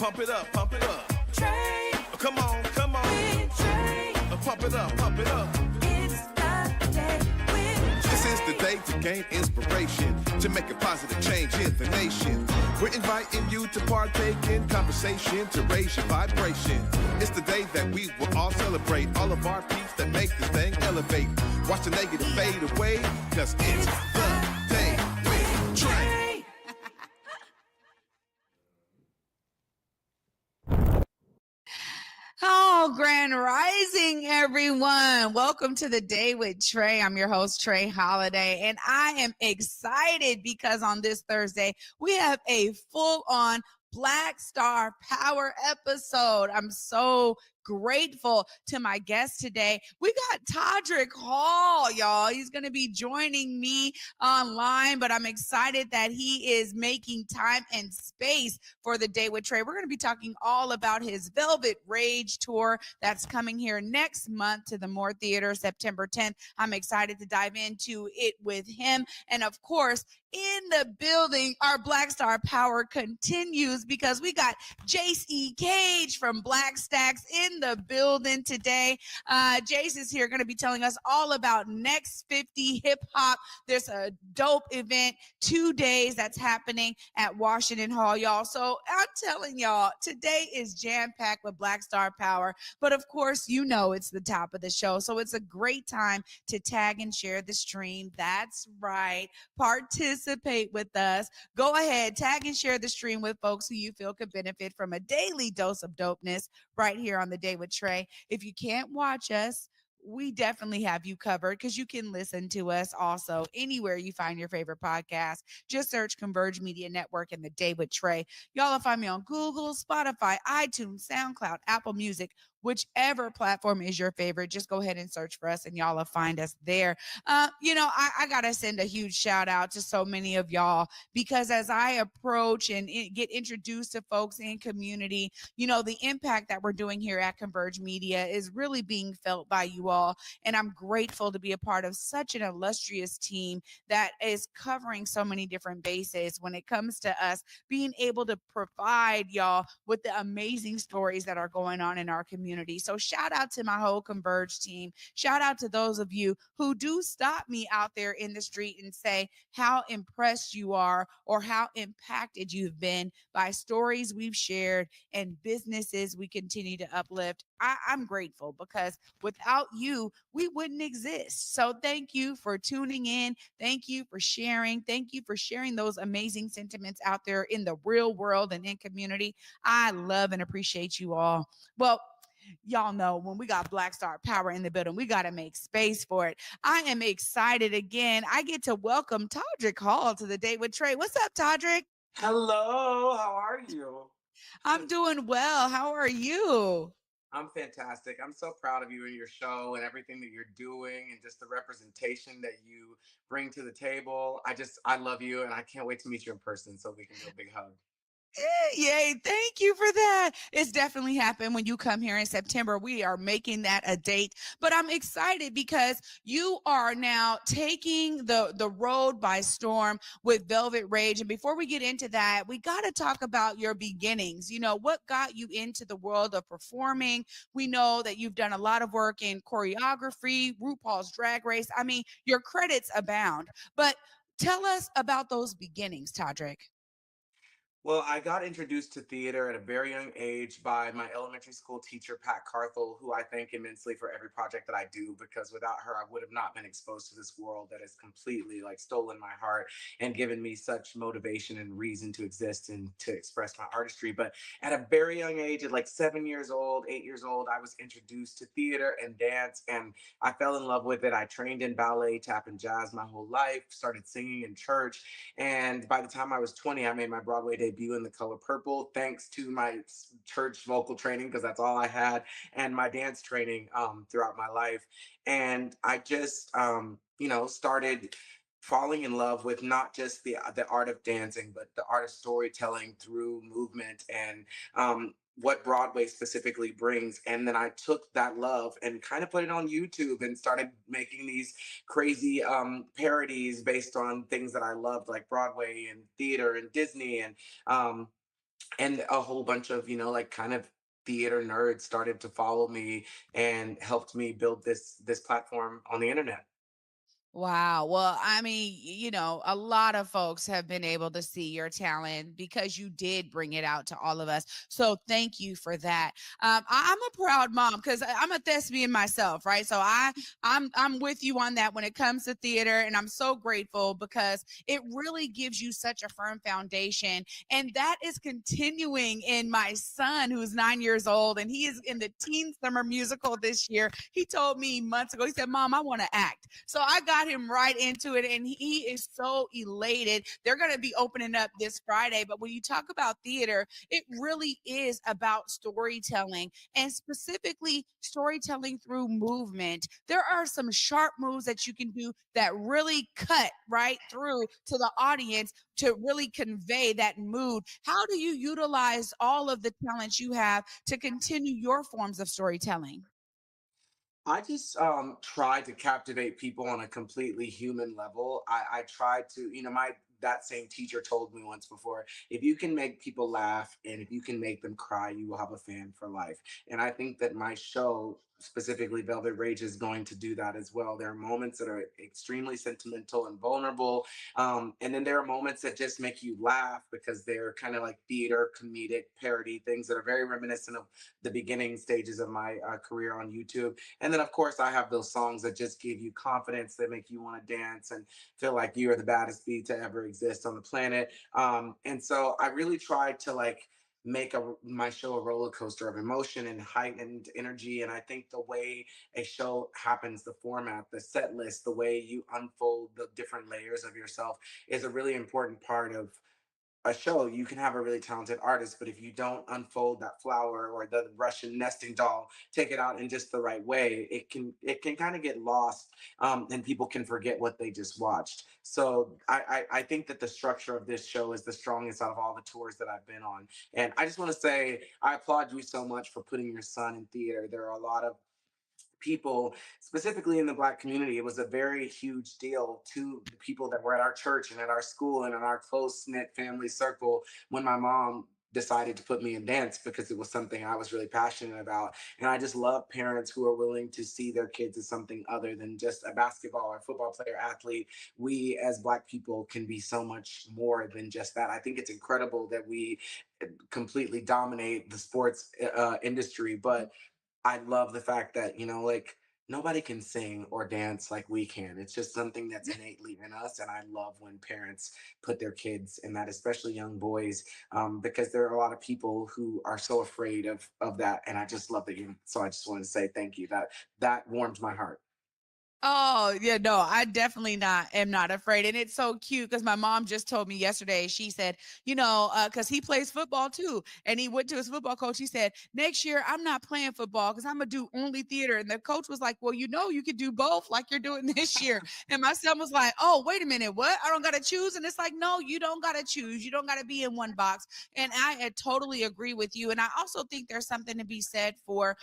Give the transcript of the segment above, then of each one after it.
Pump it up, pump it up. Trae. Come on, come on. With Trae. Pump it up, pump it up. It's the day with Trae. This is the day to gain inspiration, to make a positive change in the nation. We're inviting you to partake in conversation, to raise your vibration. It's the day that we will all celebrate all of our peeps that make this thing elevate. Watch the negative fade away, cause it's the day with Trae. Oh, grand rising, everyone. Welcome to the Day with Trae. I'm your host, Trae Holiday, and I am excited because on this Thursday, we have a full-on Black Star Power episode. I'm so grateful to my guest today. We got Todrick Hall, y'all. He's going to be joining me online, but I'm excited that he is making time and space for the Day with Trae. We're going to be talking all about his Velvet Rage tour that's coming here next month to the Moore Theater, September 10th. I'm excited to dive into it with him. And of course, in the building, our Black Star Power continues because we got Jace E. Cage from Black Stax in the building today. Jace is here going to be telling us all about Next 50 Hip Hop. There's a dope event, 2 days that's happening at Washington Hall, y'all. So I'm telling y'all, today is jam-packed with Black Star Power. But of course, you know it's the top of the show. So it's a great time to tag and share the stream. That's right. Participate with us. Go ahead, tag and share the stream with folks who you feel could benefit from a daily dose of dopeness right here on the Day with Trae. If you can't watch us, we definitely have you covered because you can listen to us also anywhere you find your favorite podcast. Just search Converge Media Network and the Day with Trae. Y'all will find me on Google, Spotify, iTunes, SoundCloud, Apple Music, whichever platform is your favorite. Just go ahead and search for us and y'all will find us there. I got to send a huge shout out to so many of y'all because as I approach and get introduced to folks in community, the impact that we're doing here at Converge Media is really being felt by you all. And I'm grateful to be a part of such an illustrious team that is covering so many different bases when it comes to us being able to provide y'all with the amazing stories that are going on in our community. So shout out to my whole Converge team. Shout out to those of you who do stop me out there in the street and say how impressed you are or how impacted you've been by stories we've shared and businesses we continue to uplift. I'm grateful because without you, we wouldn't exist. So thank you for tuning in. Thank you for sharing. Thank you for sharing those amazing sentiments out there in the real world and in community. I love and appreciate you all. Well, y'all know when we got Black Star Power in the building, we got to make space for it. I am excited again. I get to welcome Todrick Hall to the Day with Trae. What's up, Todrick? Hello, how are you? I'm doing well. How are you? I'm fantastic. I'm so proud of you and your show and everything that you're doing and just the representation that you bring to the table. I love you and I can't wait to meet you in person so we can do a big hug. Yay, thank you for that. It's definitely happened when you come here in September. We are making that a date, but I'm excited because you are now taking the road by storm with Velvet Rage. And before we get into that, we got to talk about your beginnings. What got you into the world of performing? We know that you've done a lot of work in choreography, RuPaul's Drag Race. I mean, your credits abound, but tell us about those beginnings, Todrick. Well, I got introduced to theater at a very young age by my elementary school teacher, Pat Carthel, who I thank immensely for every project that I do, because without her, I would have not been exposed to this world that has completely stolen my heart and given me such motivation and reason to exist and to express my artistry. But at a very young age, at 7 years old, 8 years old, I was introduced to theater and dance, and I fell in love with it. I trained in ballet, tap, and jazz my whole life, started singing in church. And by the time I was 20, I made my Broadway debut in The Color Purple, thanks to my church vocal training, because that's all I had, and my dance training throughout my life. And I just, started falling in love with not just the art of dancing, but the art of storytelling through movement and what Broadway specifically brings. And then I took that love and kind of put it on YouTube and started making these crazy parodies based on things that I loved, like Broadway and theater and Disney. And and a whole bunch of like kind of theater nerds started to follow me and helped me build this platform on the internet. Wow. Well, I mean, a lot of folks have been able to see your talent because you did bring it out to all of us. So thank you for that. I'm a proud mom because I'm a thespian myself, right? So I'm with you on that when it comes to theater, and I'm so grateful because it really gives you such a firm foundation, and that is continuing in my son who's 9 years old, and he is in the teen summer musical this year. He told me months ago, he said, "Mom, I want to act." So I got him right into it, and he is so elated. They're going to be opening up this Friday. But when you talk about theater, it really is about storytelling, and specifically storytelling through movement. There are some sharp moves that you can do that really cut right through to the audience to really convey that mood. How do you utilize all of the talents you have to continue your forms of storytelling? I just try to captivate people on a completely human level. I try to, my that same teacher told me once before, if you can make people laugh and if you can make them cry, you will have a fan for life. And I think that my show, specifically Velvet Rage, is going to do that as well. There are moments that are extremely sentimental and vulnerable. And then there are moments that just make you laugh because they're kind of like theater, comedic, parody things that are very reminiscent of the beginning stages of my career on YouTube. And then, of course, I have those songs that just give you confidence, that make you want to dance and feel like you are the baddest beat to ever exist on the planet. And so I really tried to like make my show a roller coaster of emotion and heightened energy. And I think the way a show happens, the format, the set list, the way you unfold the different layers of yourself is a really important part of a show. You can have a really talented artist, but if you don't unfold that flower or the Russian nesting doll, take it out in just the right way, it can kind of get lost, and people can forget what they just watched. So I think that the structure of this show is the strongest out of all the tours that I've been on. And I just want to say I applaud you so much for putting your son in theater. There are a lot of people, specifically in the Black community. It was a very huge deal to the people that were at our church and at our school and in our close knit family circle when my mom decided to put me in dance because it was something I was really passionate about. And I just love parents who are willing to see their kids as something other than just a basketball or football player athlete. We as Black people can be so much more than just that. I think it's incredible that we completely dominate the sports industry, but I love the fact that, like nobody can sing or dance like we can. It's just something that's innately in us. And I love when parents put their kids in that, especially young boys, because there are a lot of people who are so afraid of that. And I just love that you. So I just wanted to say thank you. That warmed my heart. Oh, yeah, no, I definitely not am not afraid. And it's so cute because my mom just told me yesterday, she said, because he plays football too. And he went to his football coach. He said, next year, I'm not playing football because I'm going to do only theater. And the coach was like, well, you could do both like you're doing this year. And my son was like, oh, wait a minute, what? I don't got to choose. And it's like, no, you don't got to choose. You don't got to be in one box. And I totally agree with you. And I also think there's something to be said for,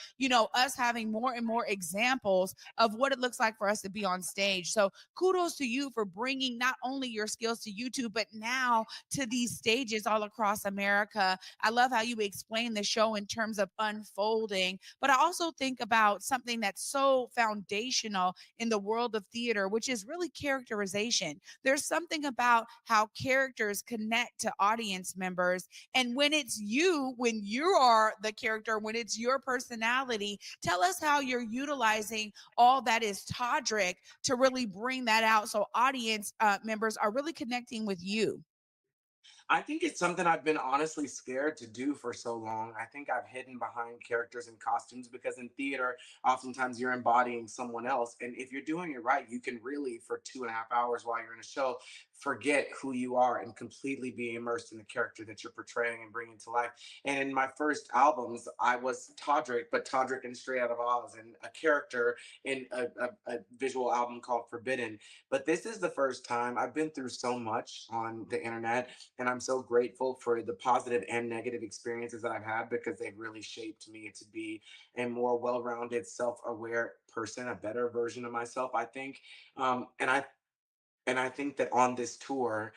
us having more and more examples of what it looks like for us to be on stage. So kudos to you for bringing not only your skills to YouTube, but now to these stages all across America. I love how you explain the show in terms of unfolding, but I also think about something that's so foundational in the world of theater, which is really characterization. There's something about how characters connect to audience members. And when you are the character, when it's your personality, tell us how you're utilizing all that is Todrick to really bring that out so audience members are really connecting with you. I think it's something I've been honestly scared to do for so long. I think I've hidden behind characters and costumes because in theater, oftentimes you're embodying someone else. And if you're doing it right, you can really, for 2.5 hours while you're in a show, forget who you are and completely be immersed in the character that you're portraying and bringing to life. And in my first albums, I was Todrick, but Todrick and Straight Out of Oz, and a character in a visual album called Forbidden. But this is the first time I've been through so much on the internet, and I'm so grateful for the positive and negative experiences that I've had because they've really shaped me to be a more well-rounded, self-aware person, a better version of myself, I think. And I think that on this tour,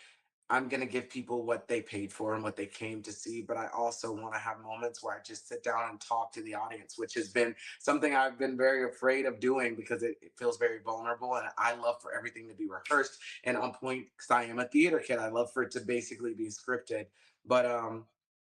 I'm going to give people what they paid for and what they came to see, but I also want to have moments where I just sit down and talk to the audience, which has been something I've been very afraid of doing because it feels very vulnerable. And I love for everything to be rehearsed and on point because I am a theater kid. I love for it to basically be scripted. But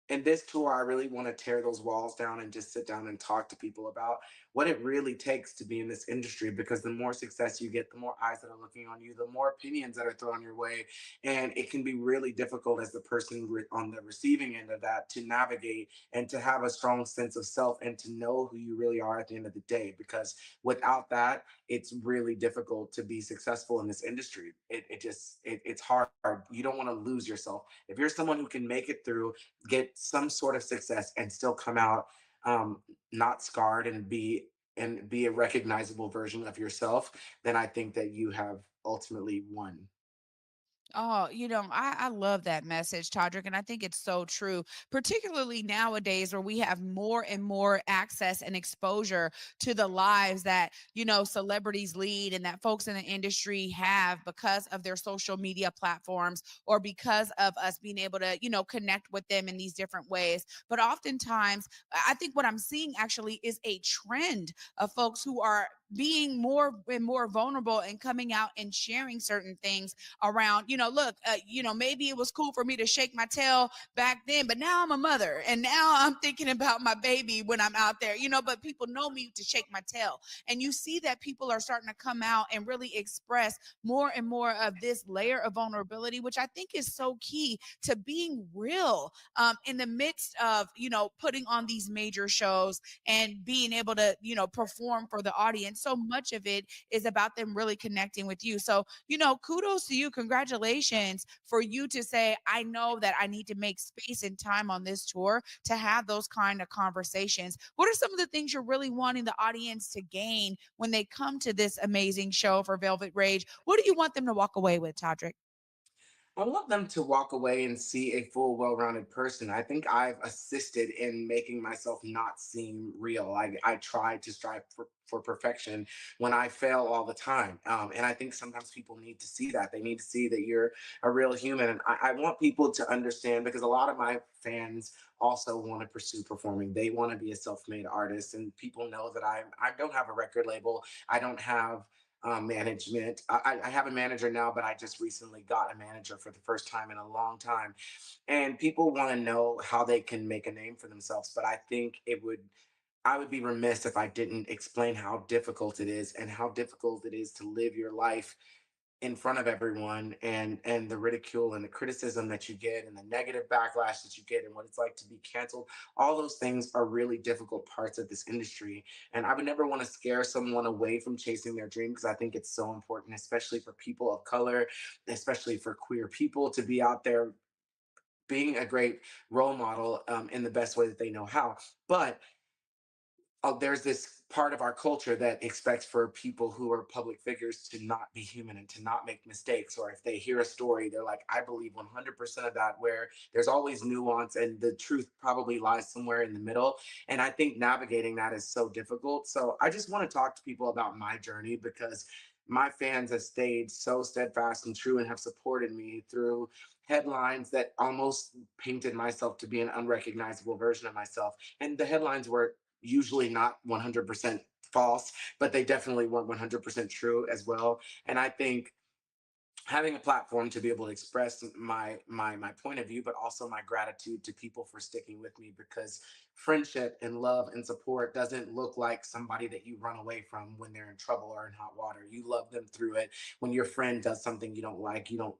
in this tour, I really want to tear those walls down and just sit down and talk to people about what it really takes to be in this industry, because the more success you get, the more eyes that are looking on you, the more opinions that are thrown your way, and it can be really difficult as the person on the receiving end of that to navigate and to have a strong sense of self and to know who you really are at the end of the day, because without that it's really difficult to be successful in this industry. It's hard. You don't want to lose yourself. If you're someone who can make it through, get some sort of success and still come out um, not scarred and be a recognizable version of yourself, then I think that you have ultimately won. Oh, I love that message, Todrick, and I think it's so true, particularly nowadays where we have more and more access and exposure to the lives that, celebrities lead and that folks in the industry have because of their social media platforms or because of us being able to, connect with them in these different ways. But oftentimes, I think what I'm seeing actually is a trend of folks who are being more and more vulnerable and coming out and sharing certain things around, look, maybe it was cool for me to shake my tail back then, but now I'm a mother and now I'm thinking about my baby when I'm out there, but people know me to shake my tail. And you see that people are starting to come out and really express more and more of this layer of vulnerability, which I think is so key to being real in the midst of, putting on these major shows and being able to, perform for the audience. So much of it is about them really connecting with you. So, kudos to you. Congratulations for you to say, I know that I need to make space and time on this tour to have those kind of conversations. What are some of the things you're really wanting the audience to gain when they come to this amazing show for Velvet Rage? What do you want them to walk away with, Todrick? I want them to walk away and see a full, well-rounded person. I think I've assisted in making myself not seem real. I try to strive for perfection when I fail all the time. And I think sometimes people need to see that. They need to see that you're a real human. And I want people to understand, because a lot of my fans also want to pursue performing. They want to be a self-made artist. And people know that I don't have a record label. I don't have management. I have a manager now, but I just recently got a manager for the first time in a long time. And people want to know how they can make a name for themselves. But I think I would be remiss if I didn't explain how difficult it is and how difficult it is to live your life in front of everyone, and the ridicule and the criticism that you get and the negative backlash that you get and what it's like to be canceled. All those things are really difficult parts of this industry, and I would never want to scare someone away from chasing their dream, because I think it's so important, especially for people of color, especially for queer people, to be out there being a great role model in the best way that they know how. But there's this part of our culture that expects for people who are public figures to not be human and to not make mistakes. Or if they hear a story, they're like, I believe 100% of that, where there's always nuance and the truth probably lies somewhere in the middle. And I think navigating that is so difficult. So I just want to talk to people about my journey, because my fans have stayed so steadfast and true and have supported me through headlines that almost painted myself to be an unrecognizable version of myself. And the headlines were usually not 100% false, but they definitely weren't 100% true as well. And I think having a platform to be able to express my point of view, but also my gratitude to people for sticking with me, because friendship and love and support doesn't look like somebody that you run away from when they're in trouble or in hot water. You love them through it. When your friend does something you don't like, you don't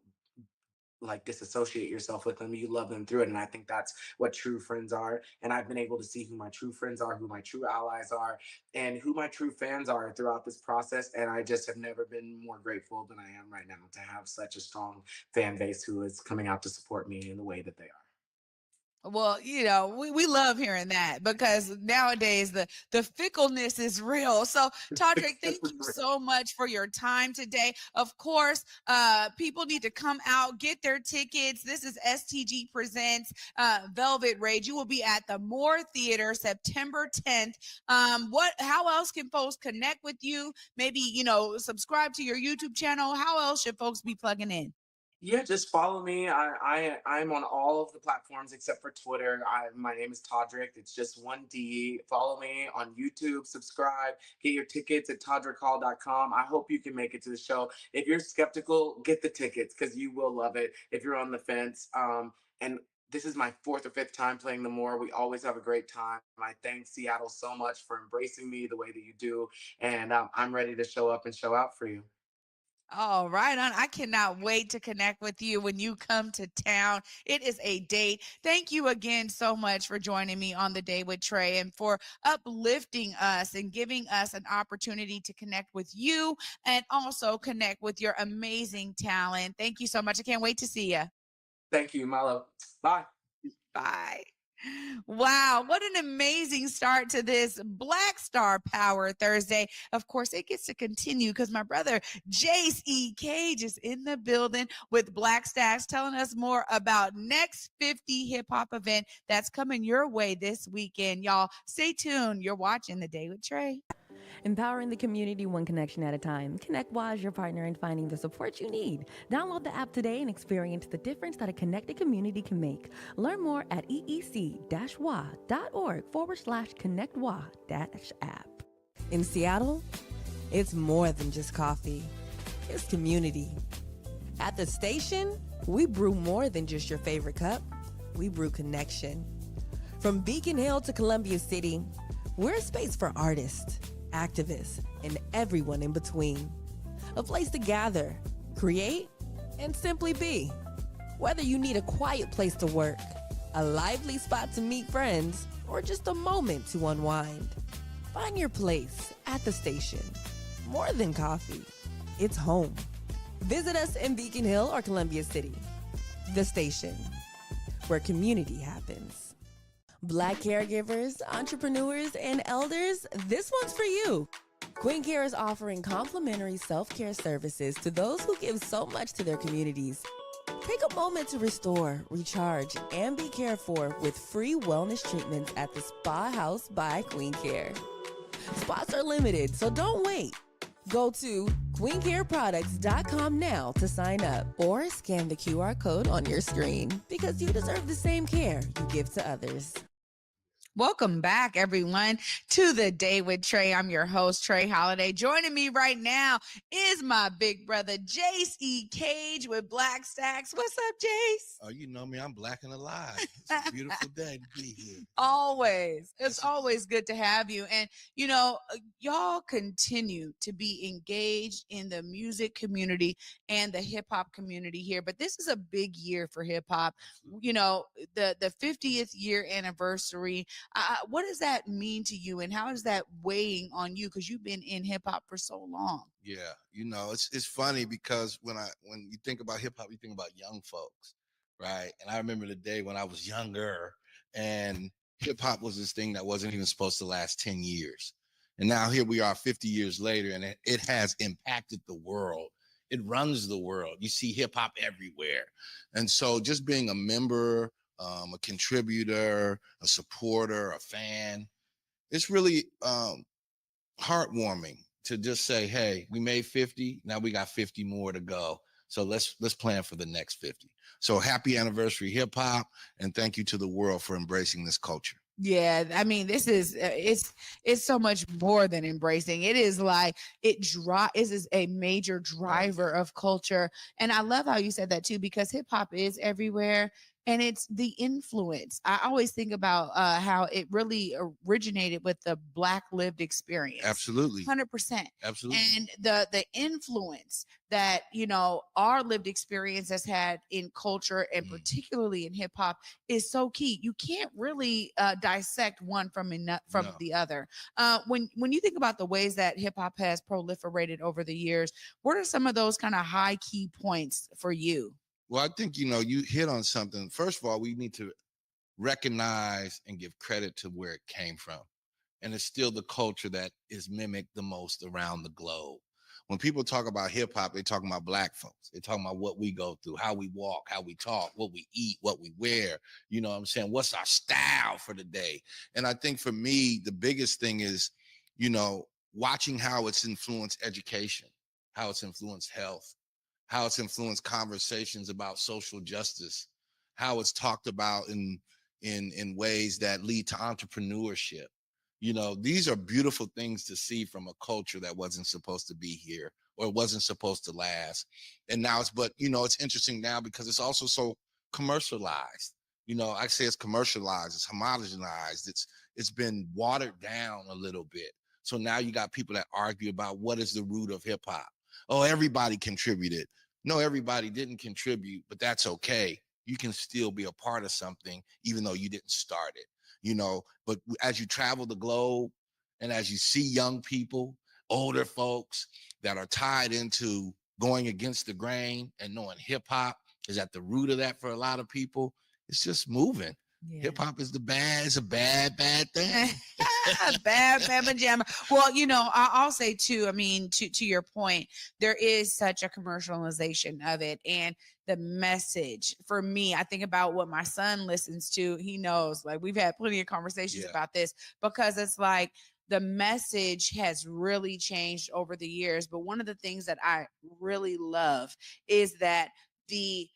like disassociate yourself with them. You love them through it. And I think that's what true friends are. And I've been able to see who my true friends are, who my true allies are, and who my true fans are throughout this process. And I just have never been more grateful than I am right now to have such a strong fan base who is coming out to support me in the way that they Well, we love hearing that because nowadays the fickleness is real. So, Todrick, thank you are. so much for your time today. Of course, people need to come out, get their tickets. This is STG Presents Velvet Rage. You will be at the Moore Theater September 10th. How else can folks connect with you? Maybe, subscribe to your YouTube channel. How else should folks be plugging in? Yeah, just follow me. I'm on all of the platforms except for Twitter. My name is Todrick. It's just one D. Follow me on YouTube. Subscribe. Get your tickets at todrickhall.com. I hope you can make it to the show. If you're skeptical, get the tickets because you will love it. If you're on the fence, and this is my fourth or fifth time playing the Moore. We always have a great time. I thank Seattle so much for embracing me the way that you do, and I'm ready to show up and show out for you. All right, on. I cannot wait to connect with you when you come to town. It is a date. Thank you again so much for joining me on the Day with Trae and for uplifting us and giving us an opportunity to connect with you and also connect with your amazing talent. Thank you so much. I can't wait to see you. Thank you, my love. Bye. Bye. Wow, what an amazing start to this Black Star Power Thursday. Of course, it gets to continue because my brother Jace E. Cage is in the building with Black Stacks telling us more about Next 50 hip hop event that's coming your way this weekend. Y'all, stay tuned. You're watching The Day with Trae. Empowering the community one connection at a time. ConnectWise, your partner in finding the support you need. Download the app today and experience the difference that a connected community can make. Learn more at eec-wa.org/connectwa-app. In Seattle, it's more than just coffee. It's community. At the station, we brew more than just your favorite cup. We brew connection. From Beacon Hill to Columbia City, we're a space for artists, activists, and everyone in between. A place to gather, create, and simply be. Whether you need a quiet place to work, a lively spot to meet friends, or just a moment to unwind, find your place at the station. More than coffee, it's home. Visit us in Beacon Hill or Columbia City. The station, where community happens. Black caregivers, entrepreneurs, and elders, this one's for you. Queen Care is offering complimentary self-care services to those who give so much to their communities. Take a moment to restore, recharge, and be cared for with free wellness treatments at the Spa House by Queen Care. Spots are limited, so don't wait. Go to queencareproducts.com now to sign up or scan the QR code on your screen because you deserve the same care you give to others. Welcome back, everyone, to the Day with Trae. I'm your host, Trae Holiday. Joining me right now is my big brother, Jace E. Cage with Black Stacks. What's up, Jace? Oh, you know me, I'm black and alive. It's a beautiful day to be here. Always. It's always good to have you. And, y'all continue to be engaged in the music community and the hip hop community here. But this is a big year for hip hop. You know, the 50th year anniversary. What does that mean to you, and how is that weighing on you? Because you've been in hip hop for so long. Yeah, it's funny because when you think about hip hop, you think about young folks, right? And I remember the day when I was younger, and hip hop was this thing that wasn't even supposed to last 10 years. And now here we are 50 years later, and it has impacted the world. It runs the world. You see hip hop everywhere. And so just being a member, a contributor, a supporter, a fan, it's really heartwarming to just say, hey, we made 50, now we got 50 more to go. So let's plan for the next 50. So happy anniversary, hip hop, and thank you to the world for embracing this culture. Yeah, I mean, this is it's so much more than embracing. It is like it is a major driver of culture, and I love how you said that too, because hip hop is everywhere. And it's the influence. I always think about how it really originated with the Black lived experience. Absolutely. 100%. Absolutely. And the influence that, our lived experience has had in culture and particularly in hip hop is so key. You can't really dissect one from the other. When you think about the ways that hip hop has proliferated over the years, what are some of those kind of high key points for you? Well, I think, you hit on something. First of all, we need to recognize and give credit to where it came from. And it's still the culture that is mimicked the most around the globe. When people talk about hip hop, they're talking about Black folks. They're talking about what we go through, how we walk, how we talk, what we eat, what we wear. You know what I'm saying? What's our style for the day? And I think for me, the biggest thing is, watching how it's influenced education, how it's influenced health, how it's influenced conversations about social justice, how it's talked about in ways that lead to entrepreneurship. You know, these are beautiful things to see from a culture that wasn't supposed to be here or wasn't supposed to last. And now but it's interesting now because it's also so commercialized. I say it's commercialized, it's homogenized, it's been watered down a little bit. So now you got people that argue about what is the root of hip hop. Oh, everybody contributed. No, everybody didn't contribute, but that's okay. You can still be a part of something, even though you didn't start it. But as you travel the globe and as you see young people, older folks that are tied into going against the grain and knowing hip hop is at the root of that for a lot of people, it's just moving. Yeah. Hip hop is it's a bad thing. Bad jamma. Well, I'll say too, I mean, to your point, there is such a commercialization of it. And the message for me, I think about what my son listens to. He knows, like, we've had plenty of conversations about this because it's like the message has really changed over the years. But one of the things that I really love is that the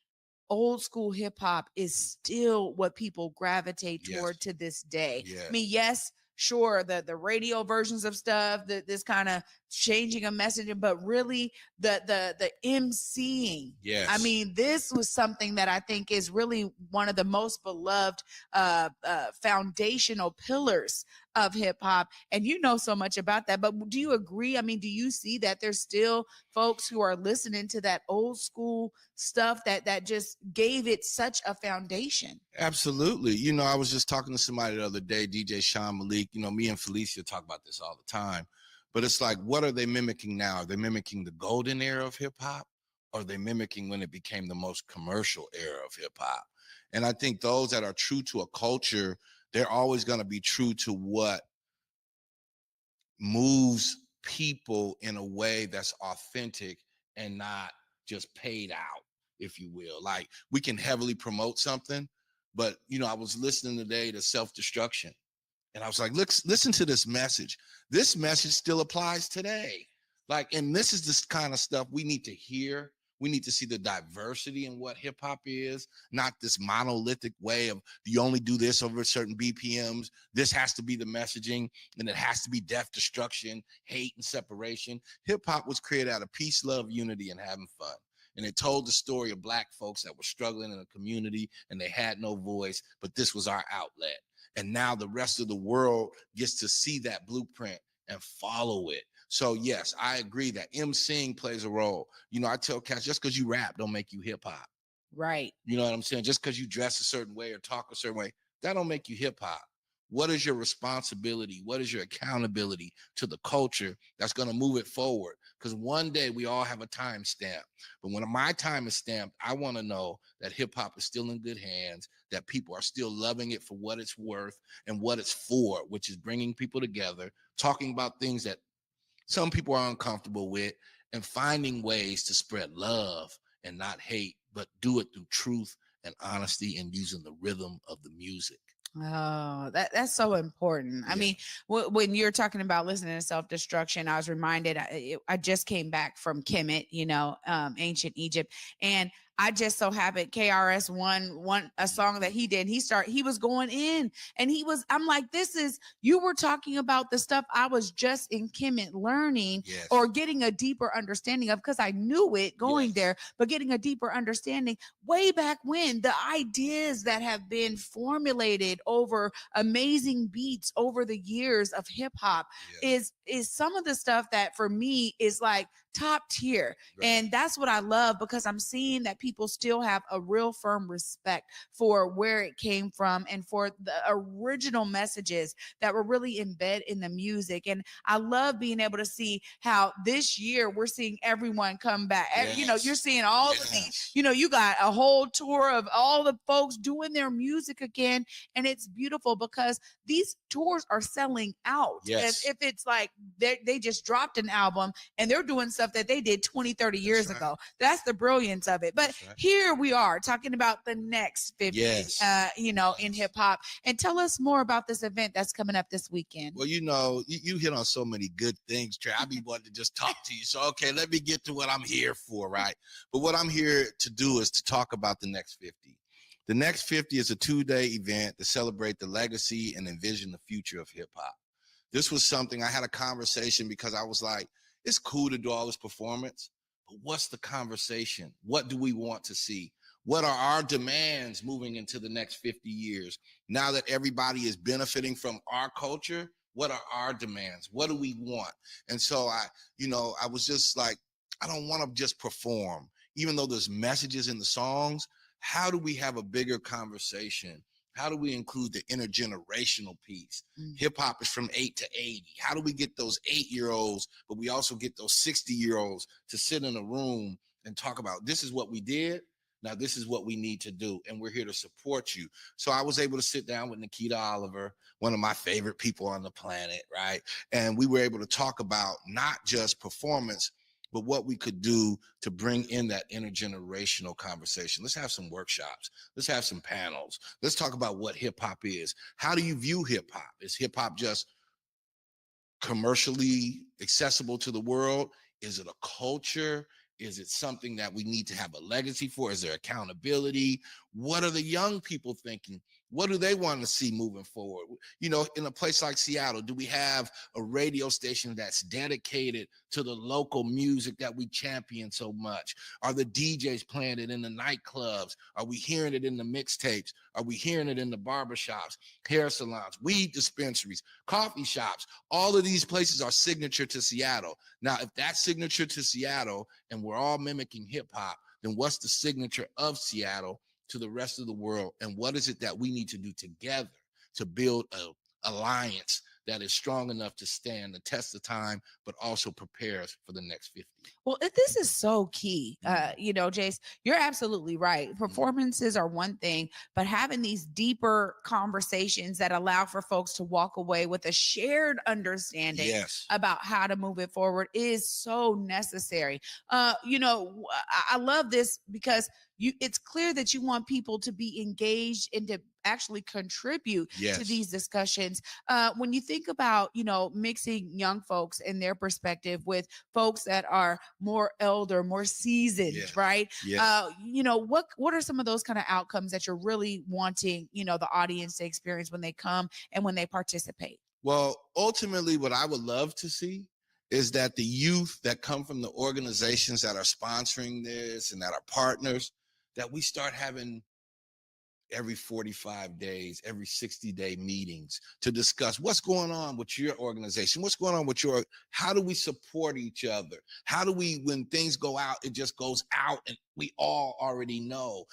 old school hip hop is still what people gravitate toward to this day. I mean, yes, sure, the radio versions of stuff, this kind of changing a message, but really the MCing. Yes. I mean, this was something that I think is really one of the most beloved foundational pillars of hip hop. And you know so much about that, but do you agree? I mean, do you see that there's still folks who are listening to that old school stuff that just gave it such a foundation? Absolutely. I was just talking to somebody the other day, DJ Sean Malik. Me and Felicia talk about this all the time. But it's like, what are they mimicking now? Are they mimicking the golden era of hip hop? Or are they mimicking when it became the most commercial era of hip hop? And I think those that are true to a culture, they're always going to be true to what moves people in a way that's authentic and not just paid out, if you will. Like, we can heavily promote something, but I was listening today to Self-Destruction, and I was like, listen to this message. This message still applies today. Like, and this is this kind of stuff we need to hear. We need to see the diversity in what hip hop is, not this monolithic way of you only do this over certain BPMs. This has to be the messaging, and it has to be death, destruction, hate, and separation. Hip hop was created out of peace, love, unity, and having fun. And it told the story of Black folks that were struggling in a community and they had no voice, but this was our outlet. And now the rest of the world gets to see that blueprint and follow it. So yes, I agree that emceeing plays a role. I tell cats, just because you rap don't make you hip hop. Right. You know what I'm saying? Just because you dress a certain way or talk a certain way, that don't make you hip hop. What is your responsibility? What is your accountability to the culture that's going to move it forward? Because one day we all have a time stamp. But when my time is stamped, I want to know that hip hop is still in good hands, that people are still loving it for what it's worth and what it's for, which is bringing people together, talking about things that some people are uncomfortable with, and finding ways to spread love and not hate, but do it through truth and honesty and using the rhythm of the music. Oh, that's so important. I mean, when you're talking about listening to Self-Destruction, I was reminded, I just came back from Kemet, ancient Egypt, and I just so happened KRS one a song that he did. He was going in, and I'm like, you were talking about the stuff I was just in Kemet learning or getting a deeper understanding of, because I knew it going there, but getting a deeper understanding way back when, the ideas that have been formulated over amazing beats over the years of hip hop is some of the stuff that for me is like top tier. Right. And that's what I love, because I'm seeing that people still have a real firm respect for where it came from and for the original messages that were really embedded in the music. And I love being able to see how this year we're seeing everyone come back. You're seeing all of these, you got a whole tour of all the folks doing their music again. And it's beautiful because these tours are selling out. As if it's like they just dropped an album and they're doing stuff stuff that they did 20, 30 years right. ago. That's the brilliance of it. But That's right. here we are talking about the next 50, Yes. in Yes. hip hop. And tell us more about this event that's coming up this weekend. Well, you hit on so many good things, Trae. I be wanting to just talk to you. So, okay, let me get to what I'm here for, right? But what I'm here to do is to talk about the next 50. The next 50 is a 2-day event to celebrate the legacy and envision the future of hip hop. This was something I had a conversation because I was like, it's cool to do all this performance, but what's the conversation? What do we want to see? What are our demands moving into the next 50 years? Now that everybody is benefiting from our culture, what are our demands? What do we want? And so I was just like, I don't want to just perform, even though there's messages in the songs. How do we have a bigger conversation? How do we include the intergenerational piece? Hip hop is from 8 to 80. How do we get those 8-year-olds, but we also get those 60-year-olds to sit in a room and talk about, this is what we did. Now, this is what we need to do, and we're here to support you. So I was able to sit down with Nikita Oliver, one of my favorite people on the planet, right? And we were able to talk about not just performance, but what we could do to bring in that intergenerational conversation. Let's have some workshops. Let's have some panels. Let's talk about what hip hop is. How do you view hip hop? Is hip hop just commercially accessible to the world? Is it a culture? Is it something that we need to have a legacy for? Is there accountability? What are the young people thinking? What do they want to see moving forward? You know, in a place like Seattle, do we have a radio station that's dedicated to the local music that we champion so much? Are the DJs playing it in the nightclubs? Are we hearing it in the mixtapes? Are we hearing it in the barbershops, hair salons, weed dispensaries, coffee shops? All of these places are signature to Seattle. Now, if that's signature to Seattle and we're all mimicking hip hop, then what's the signature of Seattle to the rest of the world? And what is it that we need to do together to build an alliance that is strong enough to stand the test of time, but also prepare us for the next 50? Well, this is so key. Jace, you're absolutely right. Performances are one thing, but having these deeper conversations that allow for folks to walk away with a shared understanding Yes. about how to move it forward is so necessary. I love this because it's clear that you want people to be engaged and to actually contribute Yes. to these discussions. When you think about, mixing young folks and their perspective with folks that are more elder, more seasoned, Yes. right? Yes. What are some of those kind of outcomes that you're really wanting, the audience to experience when they come and when they participate? Well, ultimately, what I would love to see is that the youth that come from the organizations that are sponsoring this and that are partners, that we start having every 45 days, every 60-day meetings to discuss what's going on with your organization, what's going on with how do we support each other? How do we, when things go out, it just goes out and we all already know.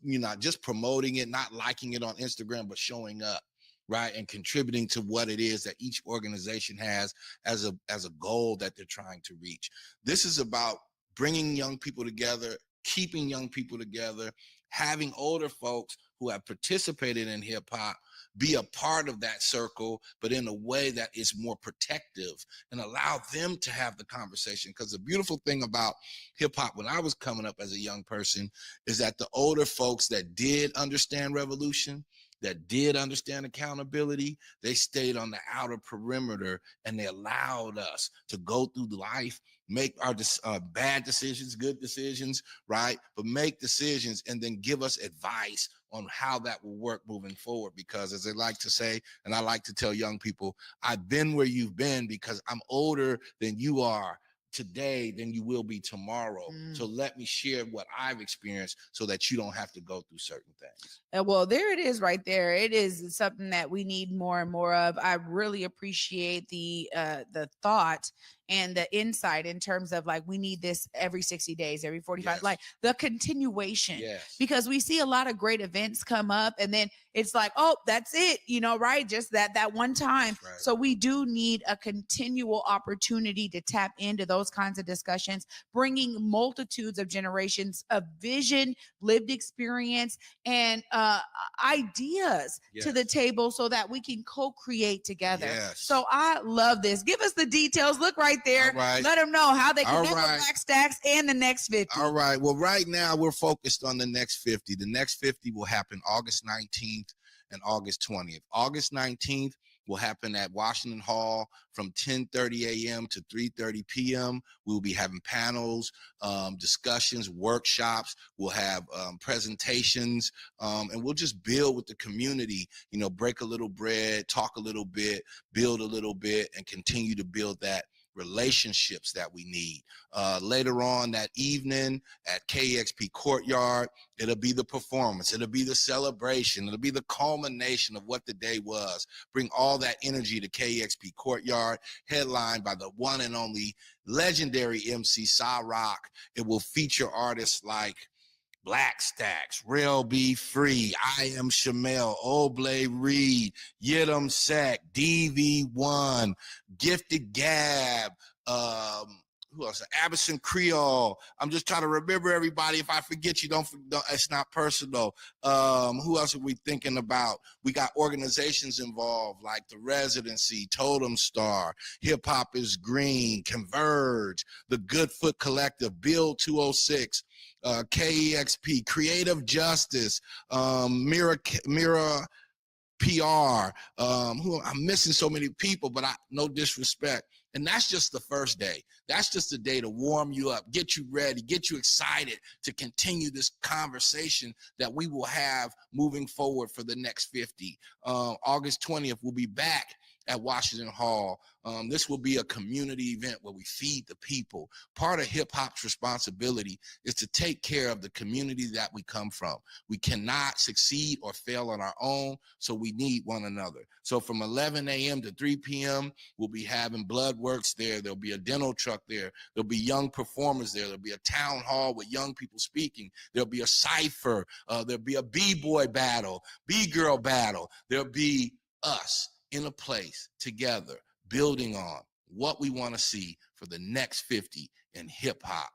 You're not just promoting it, not liking it on Instagram, but showing up, right? And contributing to what it is that each organization has as a goal that they're trying to reach. This is about bringing young people together, keeping young people together, having older folks who have participated in hip hop be a part of that circle, but in a way that is more protective and allow them to have the conversation. Because the beautiful thing about hip hop when I was coming up as a young person is that the older folks that did understand revolution, that did understand accountability, they stayed on the outer perimeter and they allowed us to go through life, make our bad decisions, good decisions, right? But make decisions and then give us advice on how that will work moving forward. Because as they like to say, and I like to tell young people, I've been where you've been because I'm older than you are today than you will be tomorrow. So let me share what I've experienced so that you don't have to go through certain things. Well, there it is right there. It is something that we need more and more of. I really appreciate the thought and the insight in terms of like, we need this every 60 days, every 45, Yes. like the continuation, Yes. because we see a lot of great events come up and then it's like, oh, that's it, right? Just that one time. Right. So we do need a continual opportunity to tap into those kinds of discussions, bringing multitudes of generations of vision, lived experience, and ideas to the Yes. table so that we can co-create together. Yes. So I love this. Give us the details. Look right there. All right. Let them know how they All connect right. with Black Stacks and the next 50. All right. Well, right now we're focused on the next 50. The next 50 will happen August 19th and August 20th. August 19th will happen at Washington Hall from 10:30 a.m. to 3:30 p.m. We'll be having panels, discussions, workshops. We'll have presentations, and we'll just build with the community, break a little bread, talk a little bit, build a little bit, and continue to build that relationships that we need. Later on that evening at KEXP Courtyard, it'll be the performance, it'll be the celebration, it'll be the culmination of what the day was. Bring all that energy to KEXP Courtyard, headlined by the one and only legendary MC Sa Rock. It will feature artists like Black Stacks, Real Be Free, I Am Shamel, Oblay Reed, Yidam Sack, DV1, Gifted Gab, who else? Abison Creole. I'm just trying to remember everybody. If I forget you, don't it's not personal. Who else are we thinking about? We got organizations involved like the Residency, Totem Star, Hip Hop is Green, Converge, the Good Foot Collective, Bill 206, KEXP, Creative Justice, Mira PR. I'm missing so many people, but no disrespect. And that's just the first day. That's just a day to warm you up, get you ready, get you excited to continue this conversation that we will have moving forward for the next 50. August 20th, we'll be back at Washington Hall. This will be a community event where we feed the people. Part of hip hop's responsibility is to take care of the community that we come from. We cannot succeed or fail on our own, so we need one another. So from 11 a.m. to 3 p.m., we'll be having blood works there. There'll be a dental truck there. There'll be young performers there. There'll be a town hall with young people speaking. There'll be a cipher. There'll be a B-boy battle, B-girl battle. There'll be us in a place together, building on what we want to see for the next 50 in hip hop,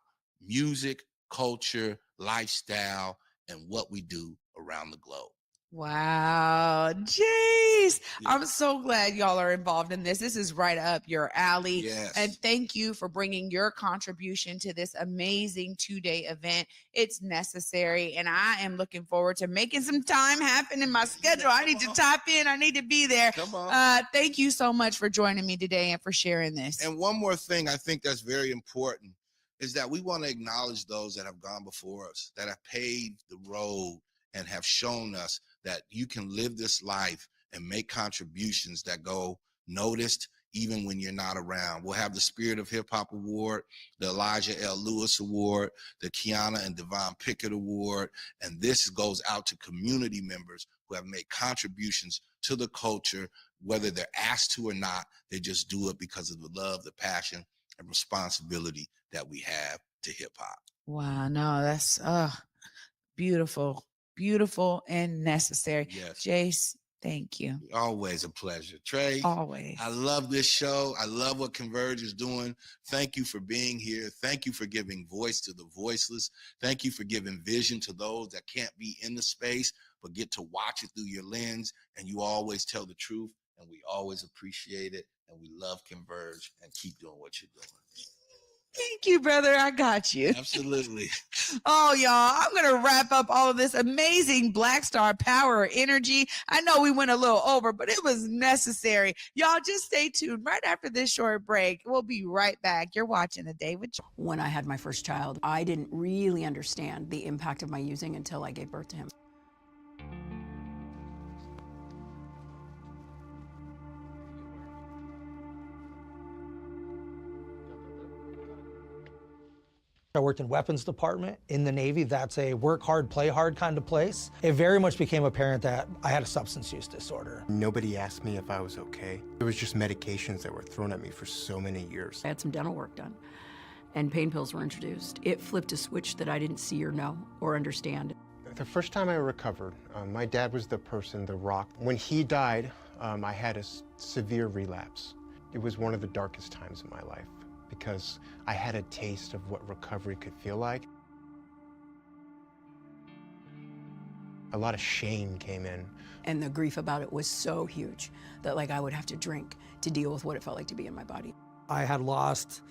music, culture, lifestyle, and what we do around the globe. Wow, jeez. Yeah. I'm so glad y'all are involved in this. This is right up your alley. Yes. And thank you for bringing your contribution to this amazing 2-day event. It's necessary. And I am looking forward to making some time happen in my schedule. I need to tap in. I need to be there. Come on. Thank you so much for joining me today and for sharing this. And one more thing I think that's very important is that we want to acknowledge those that have gone before us, that have paved the road and have shown us that you can live this life and make contributions that go noticed even when you're not around. We'll have the Spirit of Hip Hop Award, the Elijah L. Lewis Award, the Kiana and Devon Pickett Award, and this goes out to community members who have made contributions to the culture, whether they're asked to or not. They just do it because of the love, the passion, and responsibility that we have to hip hop. Wow, no, that's beautiful. Beautiful and necessary. Yes. Jace, thank you. Always a pleasure. Trae, Always. I love this show. I love what Converge is doing. Thank you for being here. Thank you for giving voice to the voiceless. Thank you for giving vision to those that can't be in the space, but get to watch it through your lens. And you always tell the truth, and we always appreciate it. And we love Converge, and keep doing what you're doing. Thank you, brother. I got you. Absolutely. Oh, y'all, I'm going to wrap up all of this amazing Black Star power energy. I know we went a little over, but it was necessary. Y'all just stay tuned. Right after this short break, we'll be right back. You're watching The Day with Trae. When I had my first child, I didn't really understand the impact of my using until I gave birth to him. I worked in weapons department in the Navy. That's a work hard, play hard kind of place. It very much became apparent that I had a substance use disorder. Nobody asked me if I was okay. It was just medications that were thrown at me for so many years. I had some dental work done, and pain pills were introduced. It flipped a switch that I didn't see or know or understand. The first time I recovered, my dad was the person, the rock. When he died, I had a severe relapse. It was one of the darkest times in my life, because I had a taste of what recovery could feel like. A lot of shame came in. And the grief about it was so huge that I would have to drink to deal with what it felt like to be in my body. I had lost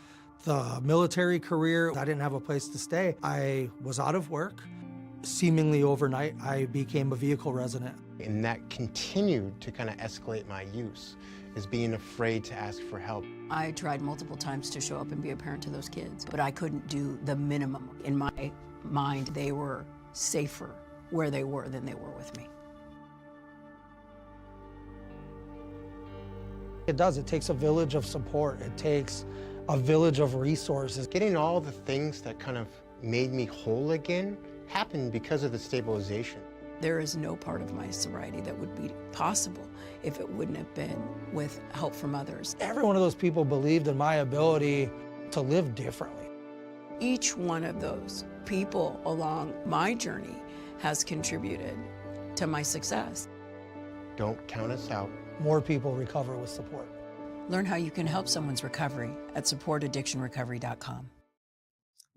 the military career. I didn't have a place to stay. I was out of work. Seemingly overnight, I became a vehicle resident. And that continued to kind of escalate my use, is being afraid to ask for help. I tried multiple times to show up and be a parent to those kids, but I couldn't do the minimum. In my mind, they were safer where they were than they were with me. It does. It takes a village of support. It takes a village of resources. Getting all the things that kind of made me whole again happened because of the stabilization. There is no part of my sobriety that would be possible if it wouldn't have been with help from others. Every one of those people believed in my ability to live differently. Each one of those people along my journey has contributed to my success. Don't count us out. More people recover with support. Learn how you can help someone's recovery at supportaddictionrecovery.com.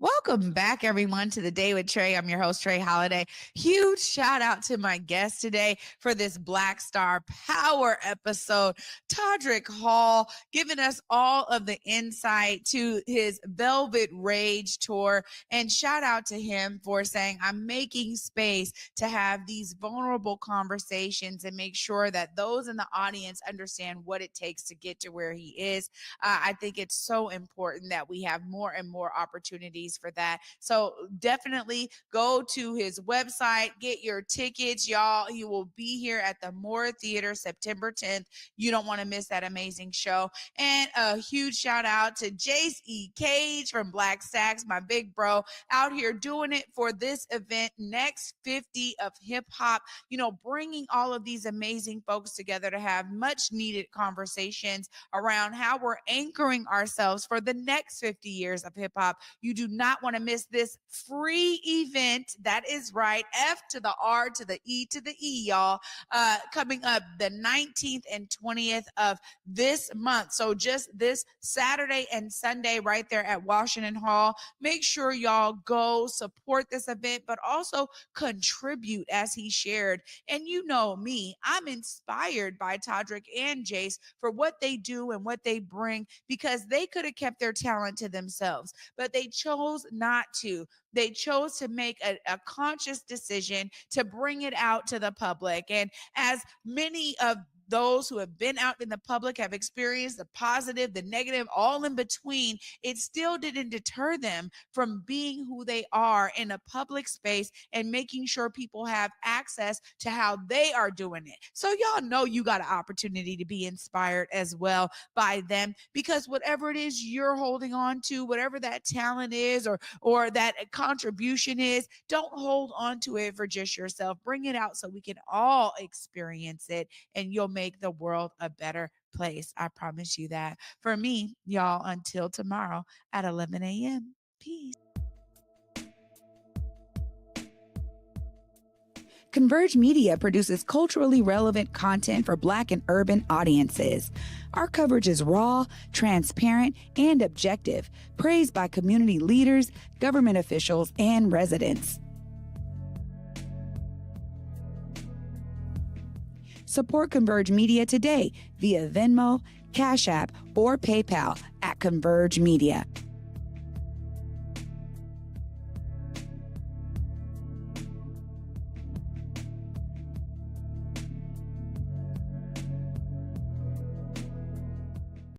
Welcome back, everyone, to the Day with Trae. I'm your host, Trae Holiday. Huge shout out to my guest today for this Black Star Power episode, Todrick Hall, giving us all of the insight to his Velvet Rage tour. And shout out to him for saying, I'm making space to have these vulnerable conversations and make sure that those in the audience understand what it takes to get to where he is. I think it's so important that we have more and more opportunities for that. So definitely go to his website, get your tickets, y'all. He will be here at the Moore Theater September 10th. You don't want to miss that amazing show. And a huge shout out to Jace E. Cage from Black Stax, my big bro, out here doing it for this event, Next 50 of Hip Hop, bringing all of these amazing folks together to have much needed conversations around how we're anchoring ourselves for the next 50 years of hip hop. You do not want to miss this free event. That is right. F to the R to the E to the E, y'all. Coming up the 19th and 20th of this month. So just this Saturday and Sunday right there at Washington Hall. Make sure y'all go support this event, but also contribute as he shared. And you know me, I'm inspired by Todrick and Jace for what they do and what they bring, because they could have kept their talent to themselves, but they chose not to. They chose to make a conscious decision to bring it out to the public. And as many of those who have been out in the public have experienced the positive, the negative, all in between, it still didn't deter them from being who they are in a public space and making sure people have access to how they are doing it. So y'all know you got an opportunity to be inspired as well by them, because whatever it is you're holding on to, whatever that talent is or that contribution is, don't hold on to it for just yourself. Bring it out so we can all experience it, and you'll make the world a better place. I promise you that. For me, y'all, until tomorrow at 11 a.m. Peace. Converge Media produces culturally relevant content for Black and urban audiences. Our coverage is raw, transparent, and objective, praised by community leaders, government officials, and residents. Support Converge Media today via Venmo, Cash App, or PayPal at Converge Media.